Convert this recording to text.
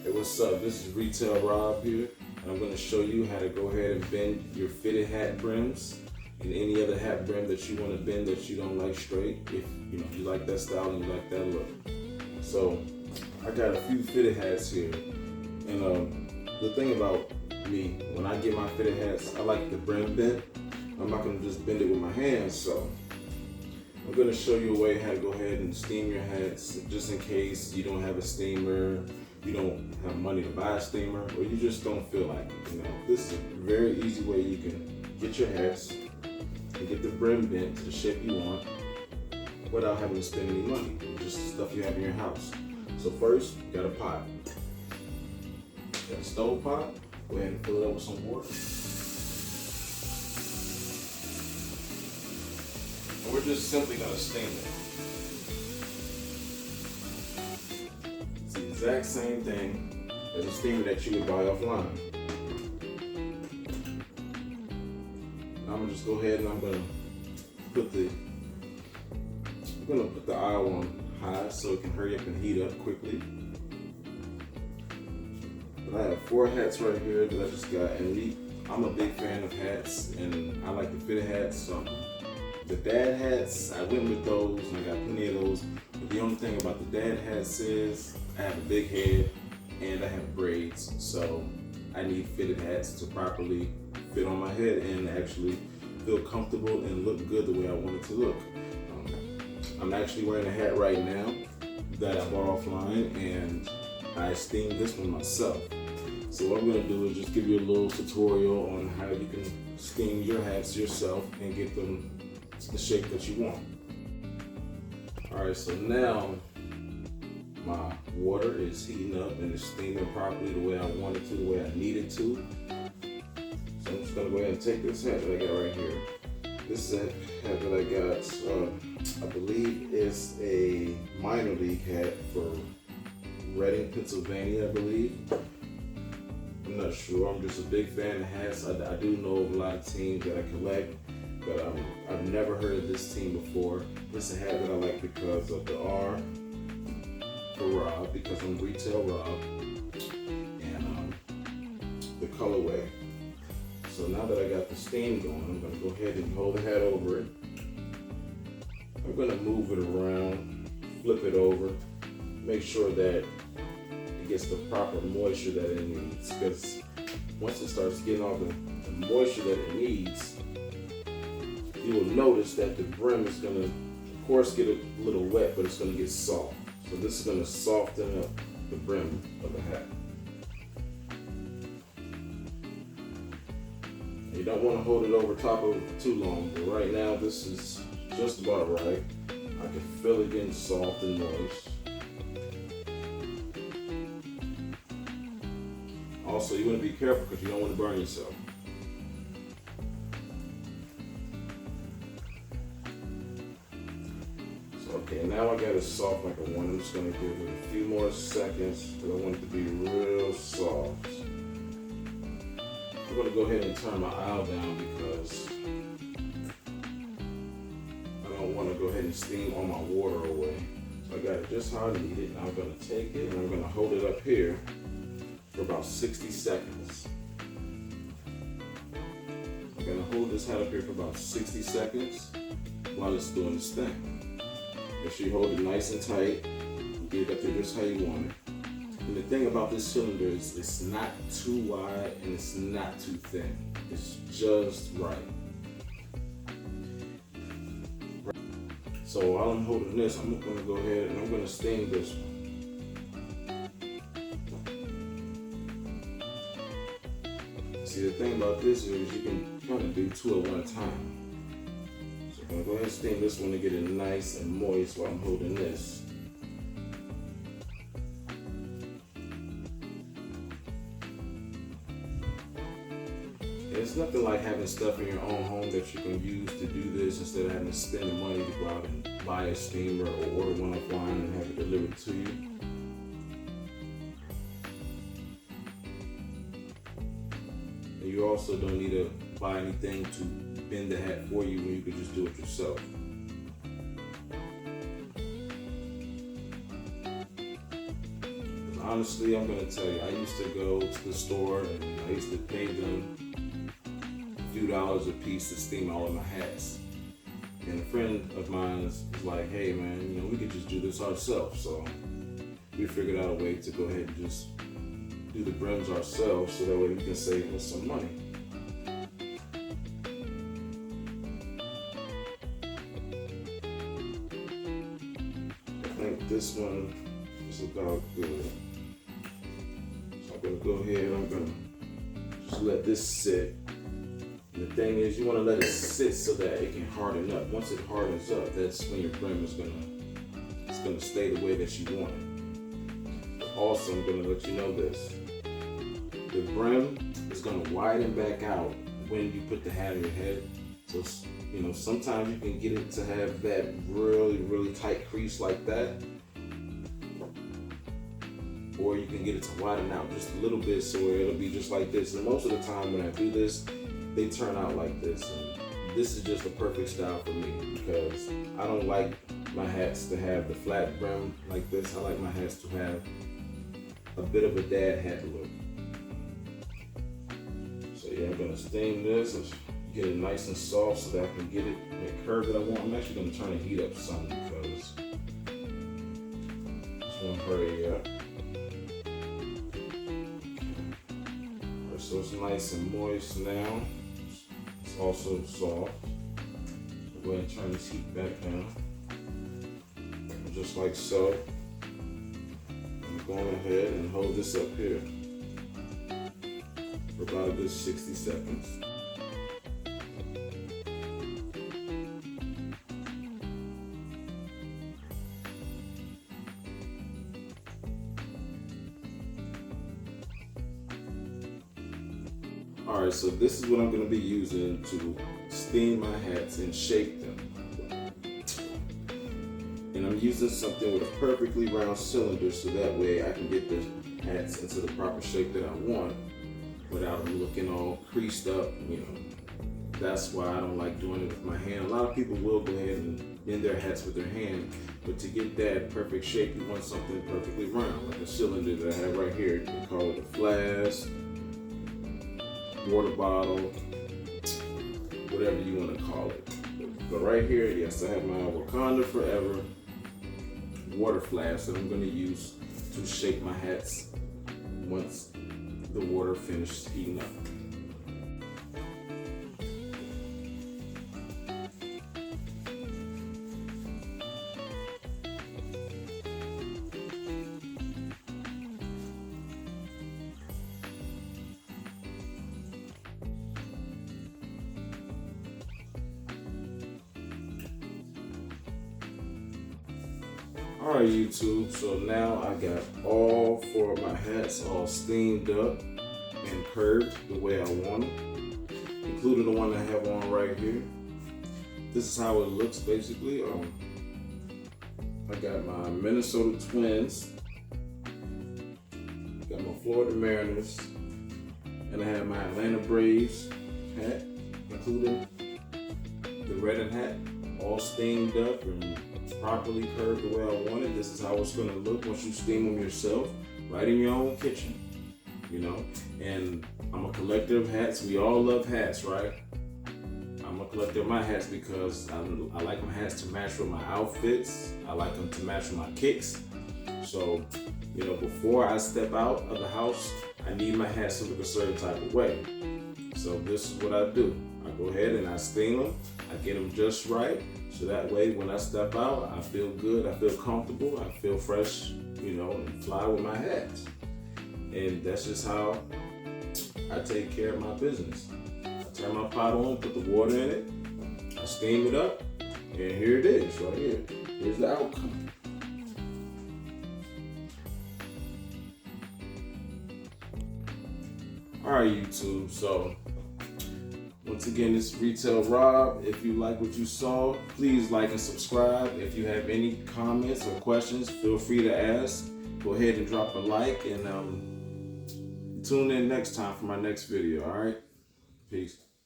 Hey, what's up? This is Retail Rob here, and I'm going to show you how to go ahead and bend your fitted hat brims and any other hat brim that you want to bend that you don't like straight, if you like that style and you like that look. So I got a few fitted hats here, and the thing about me, when I get my fitted hats, I like the brim bent. I'm not going to just bend it with my hands, so I'm going to show you a way how to go ahead and steam your hats, just in case you don't have a steamer, you don't have money to buy a steamer, or you just don't feel like it. This is a very easy way you can get your hats and get the brim bent to the shape you want without having to spend any money. Just stuff you have in your house. So first, you got a pot. Got a stove pot. Go ahead and fill it up with some water. And we're just simply gonna steam it. It's the exact same thing as a steamer that you would buy offline. I'm gonna just go ahead and I'm gonna put the aisle on high so it can hurry up and heat up quickly. But I have 4 hats right here that I just got, and I'm a big fan of hats, and I like the fitted hats. So the dad hats, I went with those, and I got plenty of those. But the only thing about the dad hats is I have a big head and I have braids, so I need fitted hats to properly fit on my head and actually feel comfortable and look good the way I want it to look. I'm actually wearing a hat right now that I bought offline, and I steamed this one myself. So what I'm going to do is just give you a little tutorial on how you can steam your hats yourself and get them the shape that you want. Alright, so now my water is heating up and it's steaming properly the way I want it to, the way I need it to. So I'm just going to go ahead and take this hat that I got right here. This is a hat that I got, I believe is a minor league hat for Reading, Pennsylvania, I believe. I'm not sure. I'm just a big fan of hats. I do know of a lot of teams that I collect, but I've never heard of this team before. This is a hat that I like because of the R for Rob, because I'm Retail Rob, and the colorway. So now that I got the steam going, I'm going to go ahead and hold the hat over it. I'm going to move it around, flip it over, make sure that it gets the proper moisture that it needs, because once it starts getting all the moisture that it needs, you will notice that the brim is going to, of course, get a little wet, but it's going to get soft. So this is going to soften up the brim of the hat. You don't want to hold it over top of it too long, but right now this is just about right. I can feel it getting soft and moist. Also, you want to be careful because you don't want to burn yourself. So, okay, now I got it soft like I want. I'm just going to give it a few more seconds because I want it to be real soft. I'm going to go ahead and turn my aisle down because I don't want to go ahead and steam all my water away. So I got it just how I need it. Now I'm going to take it and I'm going to hold it up here for about 60 seconds. I'm going to hold this hat up here for about 60 seconds while it's doing its thing. Make sure you hold it nice and tight and get it up there just how you want it. And the thing about this cylinder is it's not too wide and it's not too thin. It's just right. So while I'm holding this, I'm going to go ahead and I'm going to steam this one. See, the thing about this is you can kind of do 2 at one time. So I'm going to go ahead and steam this one to get it nice and moist while I'm holding this. It's nothing like having stuff in your own home that you can use to do this instead of having to spend the money to go out and buy a steamer or order one offline and have it delivered to you. And you also don't need to buy anything to bend the hat for you when you could just do it yourself. honestly, I'm gonna tell you, I used to go to the store and I used to pay them a few dollars a piece to steam all of my hats. And a friend of mine was like, hey man, we could just do this ourselves. So we figured out a way to go ahead and just do the brims ourselves so that way we can save us some money. I think this one is about good. So I'm gonna go ahead and I'm gonna just let this sit. And the thing is, you want to let it sit so that it can harden up. Once it hardens up, that's when your brim is gonna stay the way that you want it. But also, I'm gonna let you know this: the brim is gonna widen back out when you put the hat on your head. So sometimes you can get it to have that really, really tight crease like that, or you can get it to widen out just a little bit so it'll be just like this. And most of the time when I do this, they turn out like this, and this is just a perfect style for me because I don't like my hats to have the flat brim like this. I like my hats to have a bit of a dad hat look. So yeah, I'm gonna steam this and get it nice and soft so that I can get it that curve that I want. I'm actually gonna turn the heat up some because this won't hurry up. Alright, so it's nice and moist now. Also soft. Go ahead and turn this heat back down. And just like so. I'm going ahead and hold this up here for about a good 60 seconds. Alright, so this is what I'm going to be using to steam my hats and shape them. And I'm using something with a perfectly round cylinder so that way I can get the hats into the proper shape that I want without them looking all creased up. That's why I don't like doing it with my hand. A lot of people will go ahead and bend their hats with their hand, but to get that perfect shape, you want something perfectly round, like a cylinder that I have right here. You can call it a flask, water bottle, whatever you want to call it. But right here, yes, I have my Wakanda Forever water flask that I'm going to use to shape my hats once the water finishes heating up. Alright YouTube, so now I got all 4 of my hats all steamed up and curved the way I want them, including the one I have on right here. This is how it looks basically. I got my Minnesota Twins, got my Florida Mariners, and I have my Atlanta Braves hat, including the red hat, all steamed up and properly curved the way I want it. This is how it's going to look once you steam them yourself, right in your own kitchen, And I'm a collector of hats. We all love hats, right? I'm a collector of my hats because I like my hats to match with my outfits. I like them to match with my kicks. So, before I step out of the house, I need my hats to look a certain type of way. So this is what I do. I go ahead and I steam them. I get them just right. So that way, when I step out, I feel good, I feel comfortable, I feel fresh, and fly with my hats. And that's just how I take care of my business. I turn my pot on, put the water in it, I steam it up, and here it is, right here. Here's the outcome. All right, YouTube, so once again, this is Retail Rob. If you like what you saw, please like and subscribe. If you have any comments or questions, feel free to ask. Go ahead and drop a like and tune in next time for my next video, all right? Peace.